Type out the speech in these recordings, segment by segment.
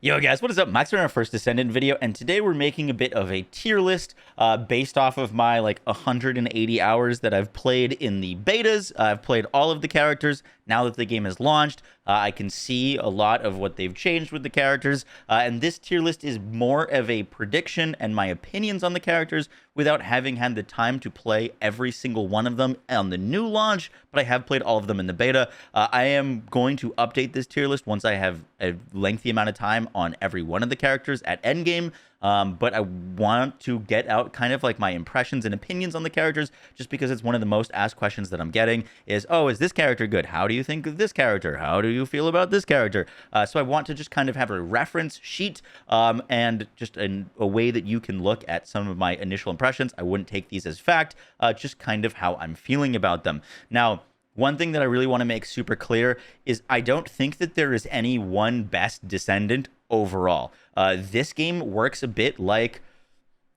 Yo guys, what is up? Max, we're in our first Descendant video, and today we're making a bit of a tier list based off of my 180 hours that I've played in the betas. I've played all of the characters. Now that the game has launched, I can see a lot of what they've changed with the characters, and this tier list is more of a prediction and my opinions on the characters without having had the time to play every single one of them on the new launch, but I have played all of them in the beta. I am going to update this tier list once I have a lengthy amount of time on every one of the characters at endgame. But I want to get out kind of like my impressions and opinions on the characters, just because it's one of the most asked questions that I'm getting is, oh, is this character good? How do you think of this character? How do you feel about this character? So I want to just kind of have a reference sheet and just a way that you can look at some of my initial impressions. I wouldn't take these as fact, just kind of how I'm feeling about them. Now, one thing that I really want to make super clear is I don't think that there is any one best Descendant overall. This game works a bit like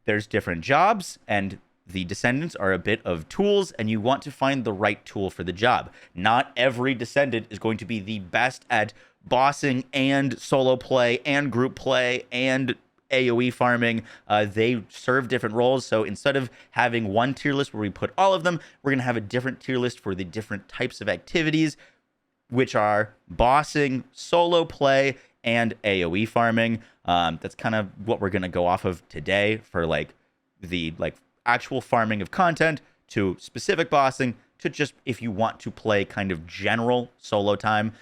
there's different jobs, and the Descendants are a bit of tools, and you want to find the right tool for the job. Not every Descendant is going to be the best at bossing and solo play and group play and AOE farming. They serve different roles. So instead of having one tier list where we put all of them, we're going to have a different tier list for the different types of activities, which are bossing, solo play, and AOE farming. That's kind of what we're going to go off of today for the actual farming of content, to specific bossing, to just if you want to play kind of general solo time,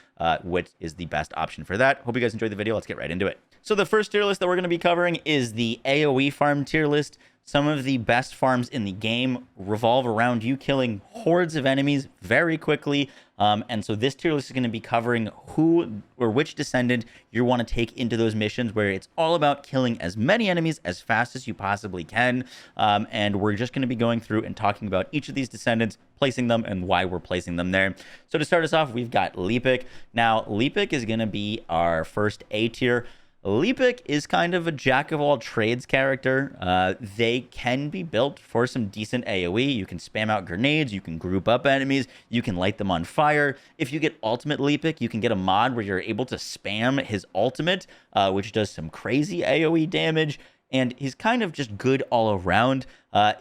which is the best option for that. Hope you guys enjoyed the video. Let's get right into it. So the first tier list that we're going to be covering is the AOE farm tier list. Some of the best farms in the game revolve around you killing hordes of enemies very quickly. And so this tier list is going to be covering who or which Descendant you want to take into those missions where it's all about killing as many enemies as fast as you possibly can. And we're just going to be going through and talking about each of these Descendants, placing them, and why we're placing them there. So to start us off, we've got Leapic. Now, Leapic is going to be our first A tier. Leapic is kind of a jack-of-all-trades character. They can be built for some decent AoE. You can spam out grenades, you can group up enemies, you can light them on fire. If you get Ultimate Leapic, you can get a mod where you're able to spam his ultimate, which does some crazy AoE damage, and he's kind of just good all around.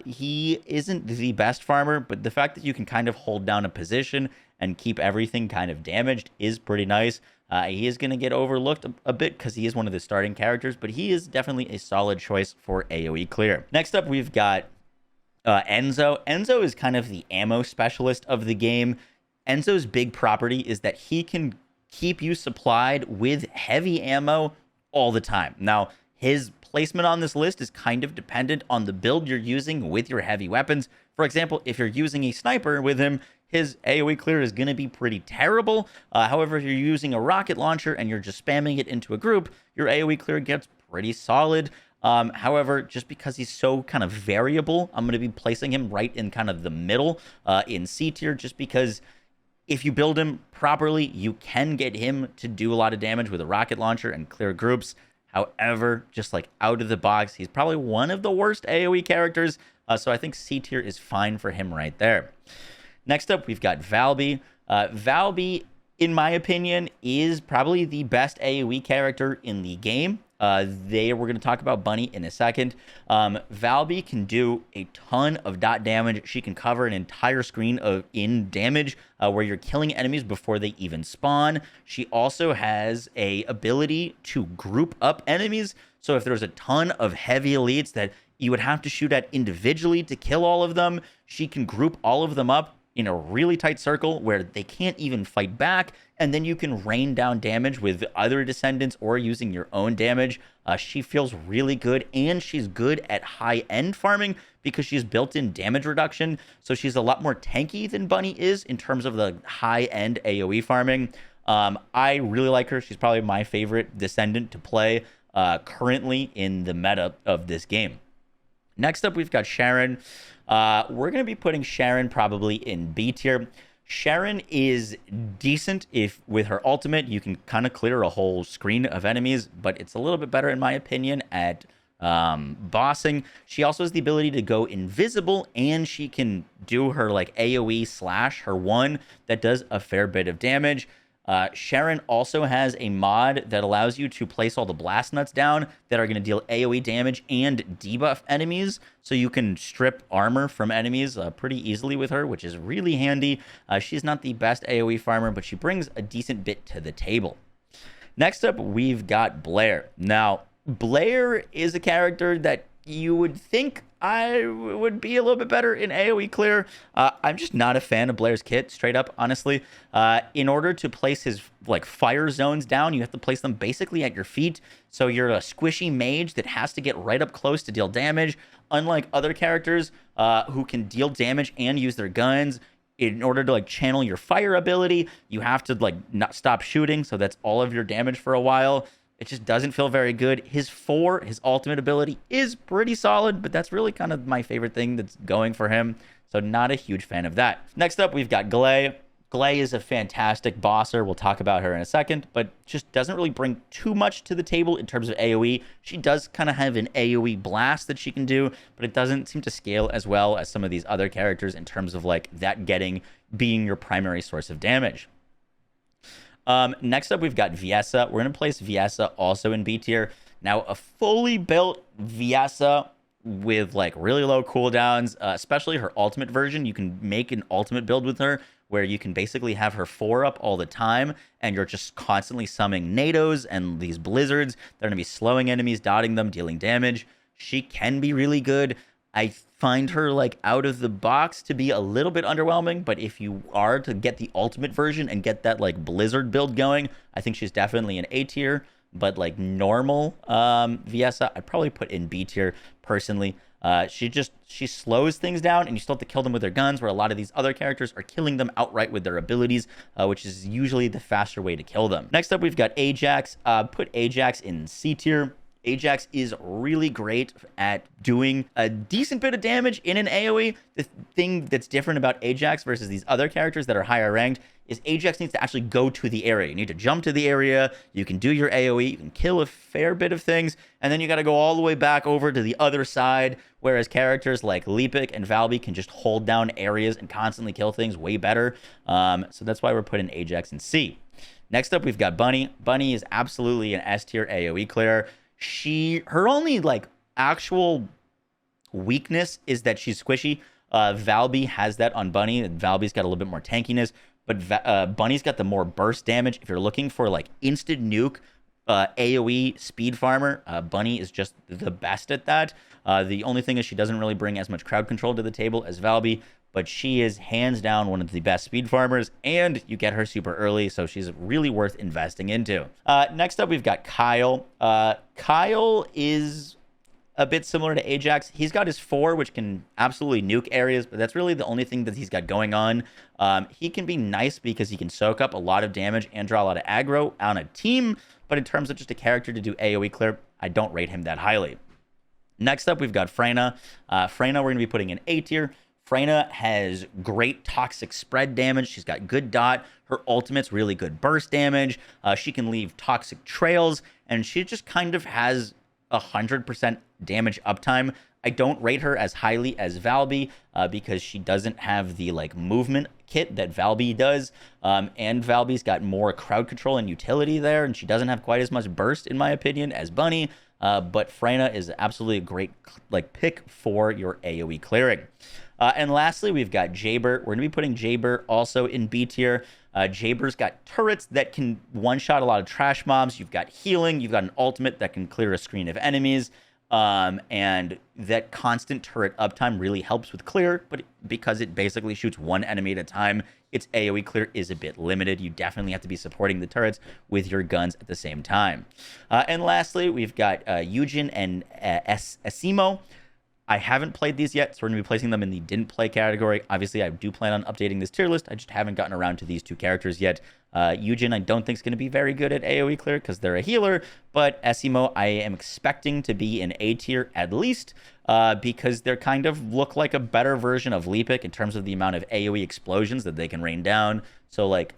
He isn't the best farmer, but the fact that you can kind of hold down a position and keep everything kind of damaged is pretty nice. He is going to get overlooked a bit because he is one of the starting characters, but he is definitely a solid choice for AoE clear. Next up, we've got Enzo. Enzo is kind of the ammo specialist of the game. Enzo's big property is that he can keep you supplied with heavy ammo all the time. Now, his placement on this list is kind of dependent on the build you're using with your heavy weapons. For example, if you're using a sniper with him, his AoE clear is going to be pretty terrible. However, if you're using a rocket launcher and you're just spamming it into a group, your AoE clear gets pretty solid. However, just because he's so kind of variable, I'm going to be placing him right in kind of the middle in C tier, just because if you build him properly, you can get him to do a lot of damage with a rocket launcher and clear groups. However, just like out of the box, he's probably one of the worst AoE characters. So I think C tier is fine for him right there. Next up, we've got Valby. Valby, in my opinion, is probably the best AoE character in the game. We're going to talk about Bunny in a second. Valby can do a ton of dot damage. She can cover an entire screen in damage where you're killing enemies before they even spawn. She also has a ability to group up enemies. So if there's a ton of heavy elites that you would have to shoot at individually to kill all of them, she can group all of them up in a really tight circle where they can't even fight back, and then you can rain down damage with other Descendants or using your own damage. She feels really good, and she's good at high-end farming because she's built-in damage reduction, so she's a lot more tanky than Bunny is in terms of the high-end AoE farming. I really like her. She's probably my favorite Descendant to play currently in the meta of this game. Next up, we've got Sharon. We're going to be putting Sharon probably in B tier. Sharon is decent with her ultimate. You can kind of clear a whole screen of enemies, but it's a little bit better, in my opinion, at bossing. She also has the ability to go invisible, and she can do her AoE slash, her one, that does a fair bit of damage. Sharon also has a mod that allows you to place all the blast nuts down that are going to deal AoE damage and debuff enemies. So you can strip armor from enemies pretty easily with her, which is really handy. She's not the best AoE farmer, but she brings a decent bit to the table. Next up, we've got Blair. Now, Blair is a character that you would think I would be a little bit better in AoE clear. I'm just not a fan of Blair's kit, straight up, honestly. In order to place his like fire zones down, you have to place them basically at your feet. So you're a squishy mage that has to get right up close to deal damage. Unlike other characters who can deal damage and use their guns, in order to like channel your fire ability, you have to like not stop shooting. So that's all of your damage for a while. It just doesn't feel very good. His ultimate ability is pretty solid, but that's really kind of my favorite thing that's going for him. So not a huge fan of that. Next up, we've got Glay. Glay is a fantastic bosser. We'll talk about her in a second, but just doesn't really bring too much to the table in terms of AoE. She does kind of have an AoE blast that she can do, but it doesn't seem to scale as well as some of these other characters in terms of like that being your primary source of damage. Next up, we've got Viessa. We're going to place Viessa also in B tier. Now, a fully built Viessa with like really low cooldowns, especially her ultimate version. You can make an ultimate build with her where you can basically have her 4-up all the time, and you're just constantly summoning NATOs and these blizzards. They're going to be slowing enemies, dotting them, dealing damage. She can be really good. I find her like out of the box to be a little bit underwhelming, but if you are to get the ultimate version and get that like blizzard build going, I think she's definitely an A tier. But like normal Viessa, I'd probably put in B tier personally. She slows things down, and you still have to kill them with their guns, where a lot of these other characters are killing them outright with their abilities, which is usually the faster way to kill them. Next up, we've got Ajax. Put Ajax in C tier. Ajax is really great at doing a decent bit of damage in an AoE. The thing that's different about Ajax versus these other characters that are higher ranked is Ajax needs to actually go to the area. You need to jump to the area, you can do your AoE, you can kill a fair bit of things, and then you got to go all the way back over to the other side, whereas characters like Leapic and Valby can just hold down areas and constantly kill things way better. So that's why we're putting Ajax in C. Next up, we've got Bunny. Bunny is absolutely an S tier AoE clear. Her only like actual weakness is that she's squishy. Valby has that on Bunny, and Valby's got a little bit more tankiness, but Bunny's got the more burst damage. If you're looking for like instant nuke AoE speed farmer, Bunny is just the best at that. The only thing is she doesn't really bring as much crowd control to the table as Valby, but she is hands down one of the best speed farmers, and you get her super early, so she's really worth investing into. Next up, we've got Kyle. Kyle is a bit similar to Ajax. He's got his 4, which can absolutely nuke areas, but that's really the only thing that he's got going on. He can be nice because he can soak up a lot of damage and draw a lot of aggro on a team, but in terms of just a character to do AoE clear, I don't rate him that highly. Next up, we've got Freyna. Freyna, we're going to be putting in A tier. Freyna has great toxic spread damage. She's got good dot. Her ultimate's really good burst damage. She can leave toxic trails, and she just kind of has 100% damage uptime. I don't rate her as highly as Valby because she doesn't have the like movement kit that Valby does, and Valby's got more crowd control and utility there, and she doesn't have quite as much burst in my opinion as Bunny. But Freyna is absolutely a great like pick for your AoE clearing. And lastly, we've got Jaber. We're going to be putting Jaber also in B tier. Jaber's got turrets that can one-shot a lot of trash mobs. You've got healing. You've got an ultimate that can clear a screen of enemies. And that constant turret uptime really helps with clear, but because it basically shoots one enemy at a time, its AoE clear is a bit limited. You definitely have to be supporting the turrets with your guns at the same time. And lastly, we've got Eugen and Asimo. I haven't played these yet, so we're going to be placing them in the didn't play category. Obviously, I do plan on updating this tier list. I just haven't gotten around to these two characters yet. Eugen, I don't think is going to be very good at AoE clear because they're a healer, but Asimo, I am expecting to be in A tier at least because they're kind of look like a better version of Leapic in terms of the amount of AoE explosions that they can rain down. So, like,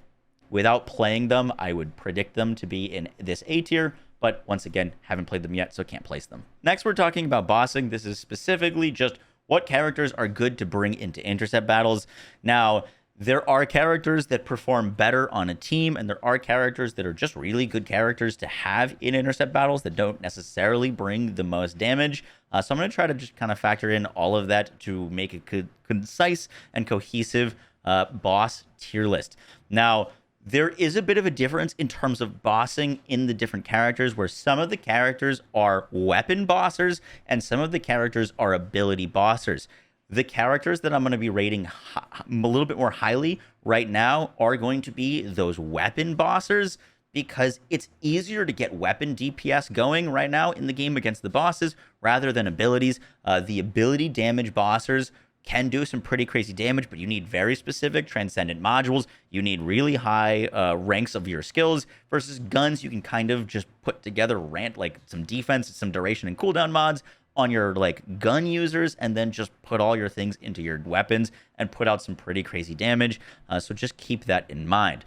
without playing them, I would predict them to be in this A tier. But once again, haven't played them yet, so can't place them. Next, we're talking about bossing. This is specifically just what characters are good to bring into intercept battles. Now, There are characters that perform better on a team, and there are characters that are just really good characters to have in intercept battles that don't necessarily bring the most damage. So I'm going to try to just kind of factor in all of that to make a concise and cohesive boss tier list. Now, there is a bit of a difference in terms of bossing in the different characters, where some of the characters are weapon bossers and some of the characters are ability bossers. The characters that I'm going to be rating a little bit more highly right now are going to be those weapon bossers, because it's easier to get weapon DPS going right now in the game against the bosses rather than abilities. The ability damage bossers can do some pretty crazy damage, but you need very specific transcendent modules. You need really high ranks of your skills, versus guns you can kind of just put together like some defense, some duration and cooldown mods on your like gun users, and then just put all your things into your weapons and put out some pretty crazy damage. So just keep that in mind.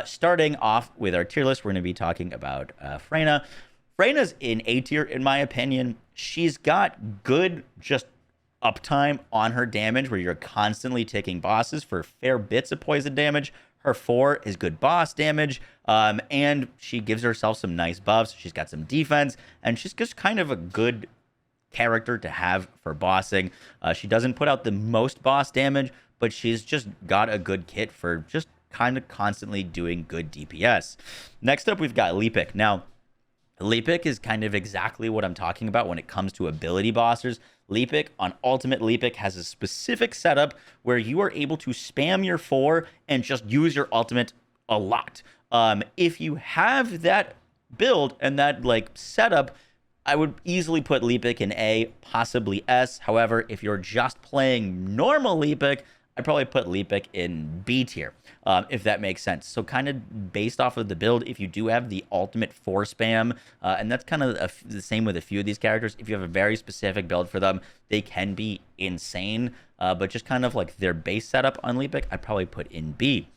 Starting off with our tier list, we're going to be talking about Freyna. Freyna's in A tier, in my opinion. She's got good just uptime on her damage, where you're constantly taking bosses for fair bits of poison damage. Her 4 is good boss damage, and she gives herself some nice buffs. She's got some defense, and she's just kind of a good character to have for bossing. She doesn't put out the most boss damage, but she's just got a good kit for just kind of constantly doing good DPS. Next up, we've got Lepic. Now, Lepic is kind of exactly what I'm talking about when it comes to ability bossers. Lepic on Ultimate Lepic has a specific setup where you are able to spam your 4 and just use your ultimate a lot. If you have that build and that like setup, I would easily put Lepic in A, possibly S. However, if you're just playing normal Lepic, I'd probably put Lepic in B tier, if that makes sense. So kind of based off of the build, if you do have the ultimate 4 spam, and that's kind of the same with a few of these characters, if you have a very specific build for them, they can be insane. But just kind of like their base setup on Lepic, I'd probably put in B.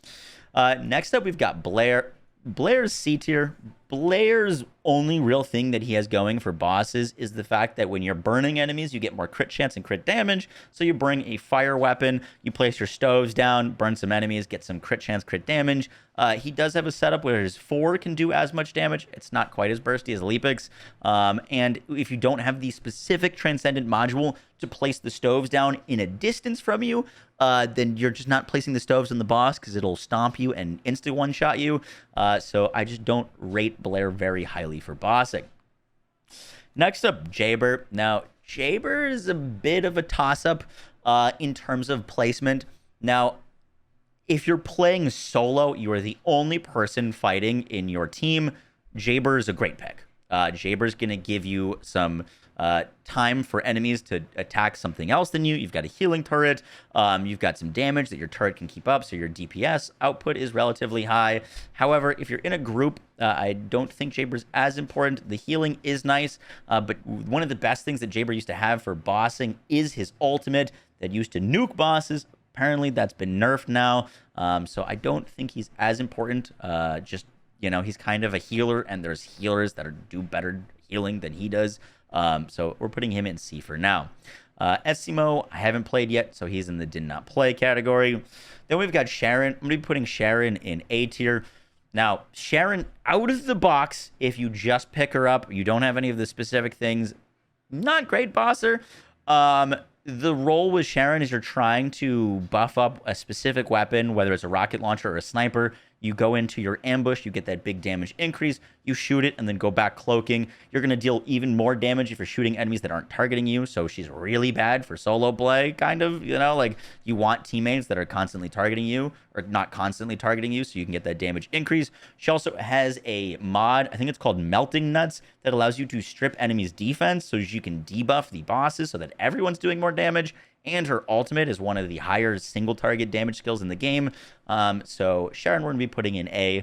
Next up, we've got Blair. Blair's C tier. Blair's only real thing that he has going for bosses is the fact that when you're burning enemies, you get more crit chance and crit damage. So you bring a fire weapon, you place your stoves down, burn some enemies, get some crit chance, crit damage. He does have a setup where his 4 can do as much damage. It's not quite as bursty as Lepic's. And if you don't have the specific transcendent module to place the stoves down in a distance from you, then you're just not placing the stoves on the boss, because it'll stomp you and insta one-shot you. So I just don't rate Blair very highly for bossing. Next up, Jaber. Now, Jaber is a bit of a toss-up in terms of placement. Now, if you're playing solo, you are the only person fighting in your team, Jaber is a great pick. Jaber's going to give you some time for enemies to attack something else than you. You've got a healing turret. You've got some damage that your turret can keep up, so your DPS output is relatively high. However, if you're in a group, I don't think Jaber's as important. The healing is nice, but one of the best things that Jaber used to have for bossing is his ultimate that used to nuke bosses. Apparently, that's been nerfed now, so I don't think he's as important. Just, you know, he's kind of a healer, and there's healers that do better healing than he does. So we're putting him in C for now. Essimo, I haven't played yet, so he's in the did not play category. Then we've got Sharon. I'm going to be putting Sharon in A tier. Now, Sharon, out of the box, if you just pick her up, you don't have any of the specific things, not great bosser. The role with Sharon is you're trying to buff up a specific weapon, whether it's a rocket launcher or a sniper. You go into your ambush, you get that big damage increase, you shoot it, and then go back cloaking. You're going to deal even more damage if you're shooting enemies that aren't targeting you, so she's really bad for solo play, kind of, you know, like you want teammates that are constantly targeting you, or not constantly targeting you, so you can get that damage increase. She also has a mod, I think it's called Melting Nuts, that allows you to strip enemies' defense so you can debuff the bosses so that everyone's doing more damage. And her ultimate is one of the higher single target damage skills in the game. So Sharon we're going to be putting in A.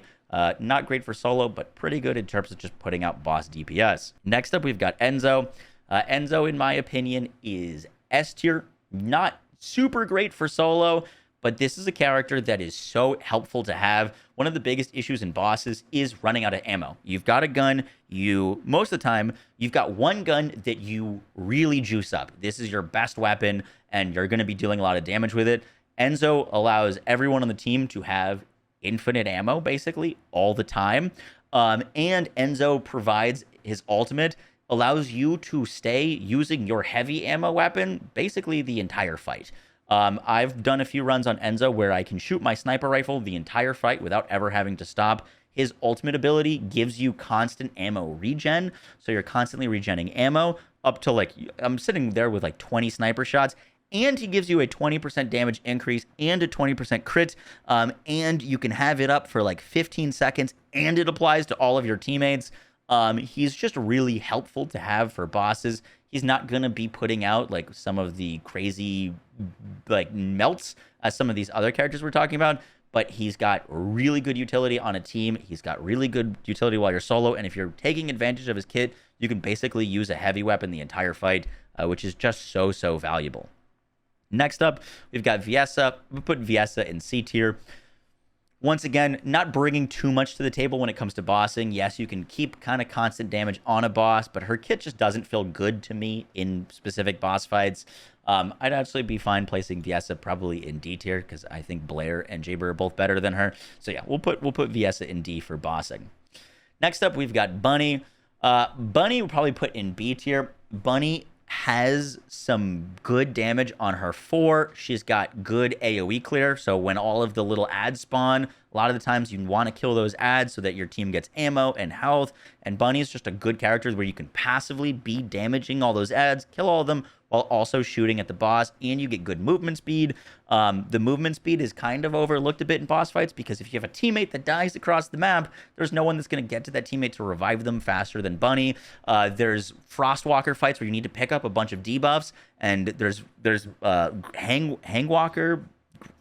Not great for solo, but pretty good in terms of just putting out boss DPS. Next up, we've got Enzo. Enzo, in my opinion, is S tier. Not super great for solo, but this is a character that is so helpful to have. One of the biggest issues in bosses is running out of ammo. You've got a gun, most of the time, you've got one gun that you really juice up. This is your best weapon, and you're going to be dealing a lot of damage with it. Enzo allows everyone on the team to have infinite ammo, basically, all the time. And Enzo provides his ultimate, allows you to stay using your heavy ammo weapon basically the entire fight. I've done a few runs on Enzo where I can shoot my sniper rifle the entire fight without ever having to stop. His ultimate ability gives you constant ammo regen, so you're constantly regenning ammo up to like, I'm sitting there with like 20 sniper shots, and he gives you a 20% damage increase and a 20% crit, and you can have it up for like 15 seconds, and it applies to all of your teammates. He's just really helpful to have for bosses. He's not going to be putting out like some of the crazy like melts as some of these other characters we're talking about, but he's got really good utility on a team. He's got really good utility while you're solo, and if you're taking advantage of his kit, you can basically use a heavy weapon the entire fight, which is just so valuable. Next up, we've got Viessa. We put Viessa in C tier. Once again, not bringing too much to the table when it comes to bossing. Yes, you can keep kind of constant damage on a boss, but her kit just doesn't feel good to me in specific boss fights. I'd actually be fine placing Viessa probably in D tier because I think Blair and Jaber are both better than her. So yeah, we'll put Viessa in D for bossing. Next up, we've got Bunny. Bunny we'll probably put in B tier. Bunny has some good damage on her 4. She's got good AOE clear, so when all of the little ads spawn, a lot of the times you want to kill those ads so that your team gets ammo and health, and Bunny is just a good character where you can passively be damaging all those ads, kill all of them, while also shooting at the boss, and you get good movement speed. The movement speed is kind of overlooked a bit in boss fights because if you have a teammate that dies across the map, there's no one that's going to get to that teammate to revive them faster than Bunny. There's Frostwalker fights where you need to pick up a bunch of debuffs, and there's Hangwalker,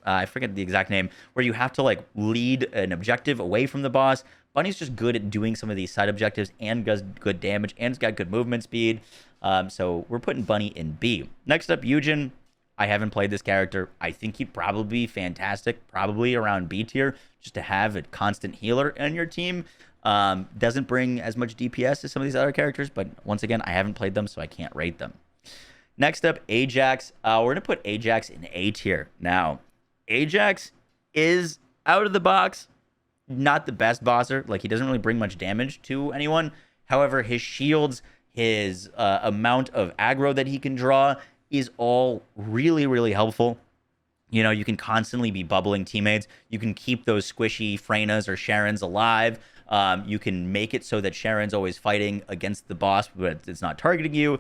I forget the exact name, where you have to like lead an objective away from the boss. Bunny's just good at doing some of these side objectives and does good damage, and it's got good movement speed. So we're putting Bunny in B. Next up, Eugen. I haven't played this character. I think he'd probably be fantastic, probably around B tier, just to have a constant healer in your team. Doesn't bring as much DPS as some of these other characters, but once again, I haven't played them, so I can't rate them. Next up, Ajax. We're going to put Ajax in A tier. Now, Ajax is out of the box not the best bosser. Like, he doesn't really bring much damage to anyone. However, his shields, his amount of aggro that he can draw is all really helpful. You know, you can constantly be bubbling teammates. You can keep those squishy Freynas or Sharons alive. You can make it so that Sharon's always fighting against the boss, but it's not targeting you.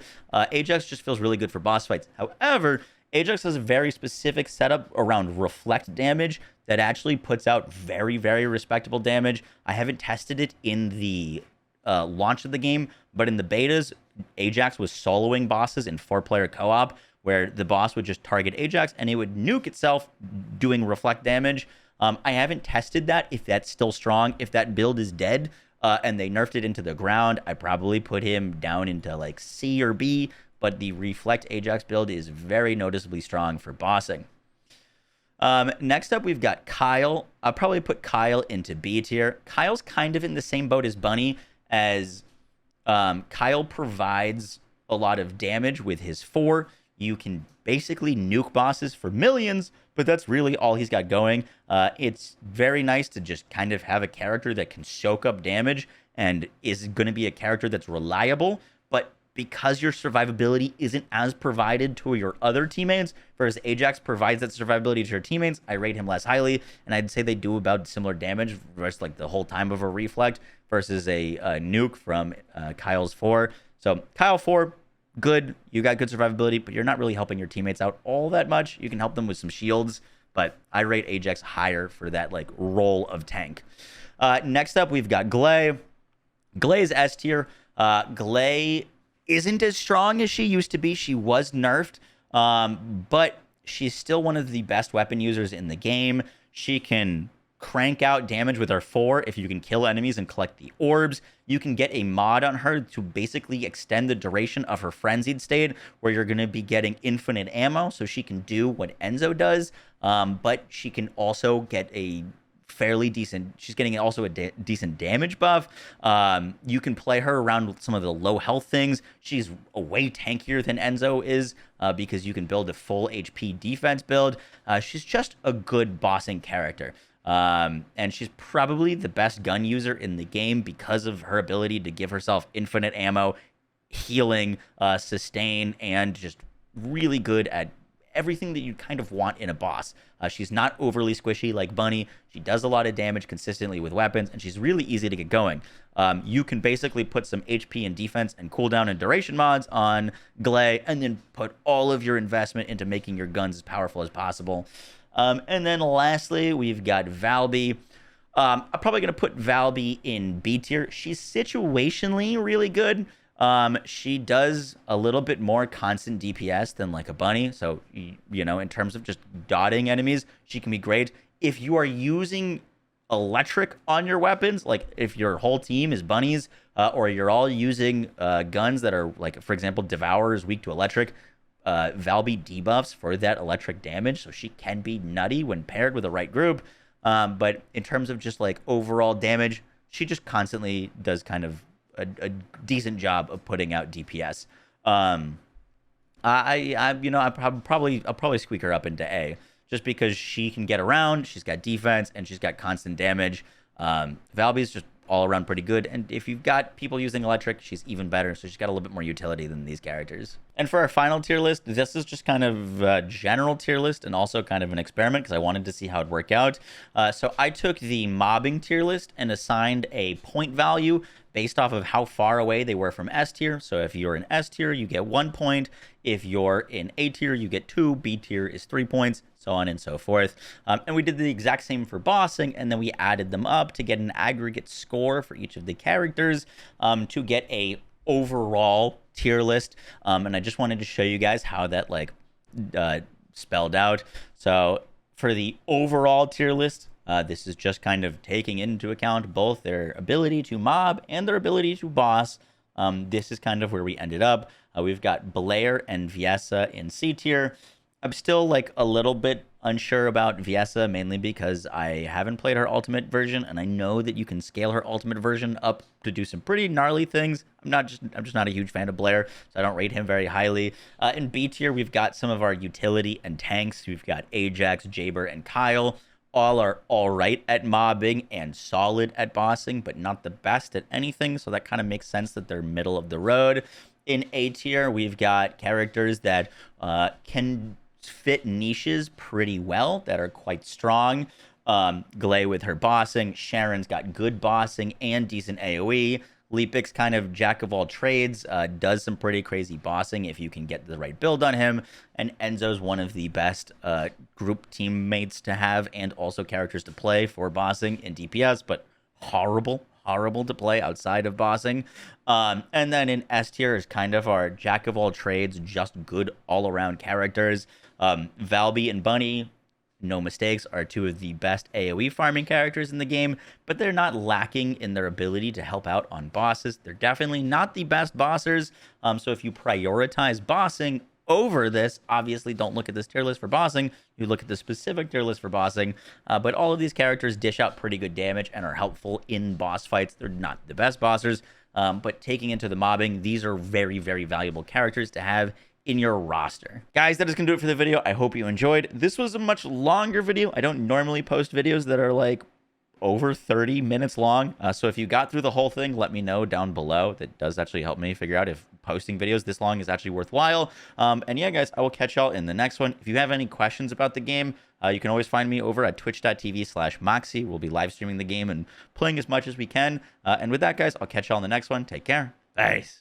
Ajax just feels really good for boss fights. However, Ajax has a very specific setup around reflect damage that actually puts out very respectable damage. I haven't tested it in the launch of the game, but in the betas, Ajax was soloing bosses in 4-player co-op, where the boss would just target Ajax and it would nuke itself doing reflect damage. I haven't tested that, if that's still strong. If that build is dead and they nerfed it into the ground, I probably put him down into like C or B, but the reflect Ajax build is very noticeably strong for bossing. Next up, we've got Kyle. I'll probably put Kyle into B tier. Kyle's kind of in the same boat as Bunny, as Kyle provides a lot of damage with his 4. You can basically nuke bosses for millions, but that's really all he's got going. It's very nice to just kind of have a character that can soak up damage and is going to be a character that's reliable, but because your survivability isn't as provided to your other teammates, whereas Ajax provides that survivability to your teammates, I rate him less highly, and I'd say they do about similar damage versus like the whole time of a reflect versus a nuke from Kyle's 4. So Kyle 4, good. You got good survivability, but you're not really helping your teammates out all that much. You can help them with some shields, but I rate Ajax higher for that like role of tank. Next up, we've got Glay. Glay's S tier. Glay isn't as strong as she used to be. She was nerfed, but she's still one of the best weapon users in the game. She can crank out damage with her 4 if you can kill enemies and collect the orbs. You can get a mod on her to basically extend the duration of her frenzied state, where you're going to be getting infinite ammo, so she can do what Enzo does, but she can also get a fairly decent. She's getting also a decent damage buff. You can play her around with some of the low health things. She's way tankier than Enzo is because you can build a full HP defense build. She's just a good bossing character. And she's probably the best gun user in the game because of her ability to give herself infinite ammo, healing, sustain, and just really good at everything that you kind of want in a boss. She's not overly squishy like Bunny. She does a lot of damage consistently with weapons, and she's really easy to get going. You can basically put some HP and defense and cooldown and duration mods on Glay, and then put all of your investment into making your guns as powerful as possible. And then lastly, we've got Valby. I'm probably going to put Valby in B tier. She's situationally really good. She does a little bit more constant DPS than like a Bunny. So, you know, in terms of just dotting enemies, she can be great. If you are using electric on your weapons, like if your whole team is bunnies, or you're all using guns that are like, for example, Devourer is weak to electric, Valby debuffs for that electric damage, so she can be nutty when paired with the right group. But in terms of just like overall damage, she just constantly does kind of a decent job of putting out DPS. I'll probably squeak her up into A just because she can get around. She's got defense and she's got constant damage. Valby's just all around pretty good, and if you've got people using electric, she's even better, so she's got a little bit more utility than these characters. And for our final tier list, this is just kind of a general tier list and also kind of an experiment because I wanted to see how it'd work out. So I took the mobbing tier list and assigned a point value based off of how far away they were from S tier. So if you're in S tier, you get 1 point. If you're in A tier, you get 2. B tier is 3 points, so on and so forth. And we did the exact same for bossing, and then we added them up to get an aggregate score for each of the characters to get a overall tier list. And I just wanted to show you guys how that spelled out. So for the overall tier list, this is just kind of taking into account both their ability to mob and their ability to boss. This is kind of where we ended up. We've got Blair and Viessa in C tier. I'm still like a little bit unsure about Viessa, mainly because I haven't played her ultimate version, and I know that you can scale her ultimate version up to do some pretty gnarly things. I'm just not a huge fan of Blair, so I don't rate him very highly. In B tier, we've got some of our utility and tanks. We've got Ajax, Jaber, and Kyle. All are all right at mobbing and solid at bossing, but not the best at anything, so that kind of makes sense that they're middle of the road. In A tier, we've got characters that can fit niches pretty well, that are quite strong. Glay with her bossing. Sharon's got good bossing and decent AoE. Leapix, kind of jack of all trades, does some pretty crazy bossing if you can get the right build on him. And Enzo's one of the best group teammates to have and also characters to play for bossing in DPS, but horrible to play outside of bossing. And then in S tier is kind of our jack of all trades, just good all-around characters. Valby and Bunny, no mistakes, are two of the best AoE farming characters in the game, but they're not lacking in their ability to help out on bosses. They're definitely not the best bossers, so if you prioritize bossing over this, obviously don't look at this tier list for bossing, you look at the specific tier list for bossing, but all of these characters dish out pretty good damage and are helpful in boss fights. They're not the best bossers, but taking into the mobbing, these are very, very valuable characters to have in your roster. Guys, that is gonna do it for the video. I hope you enjoyed. This was a much longer video. I don't normally post videos that are like over 30 minutes long. So if you got through the whole thing, let me know down below. That does actually help me figure out if posting videos this long is actually worthwhile. And yeah, guys, I will catch y'all in the next one. If you have any questions about the game, you can always find me over at twitch.tv/Moxie. We'll be live streaming the game and playing as much as we can. And with that, guys, I'll catch y'all in the next one. Take care. Peace.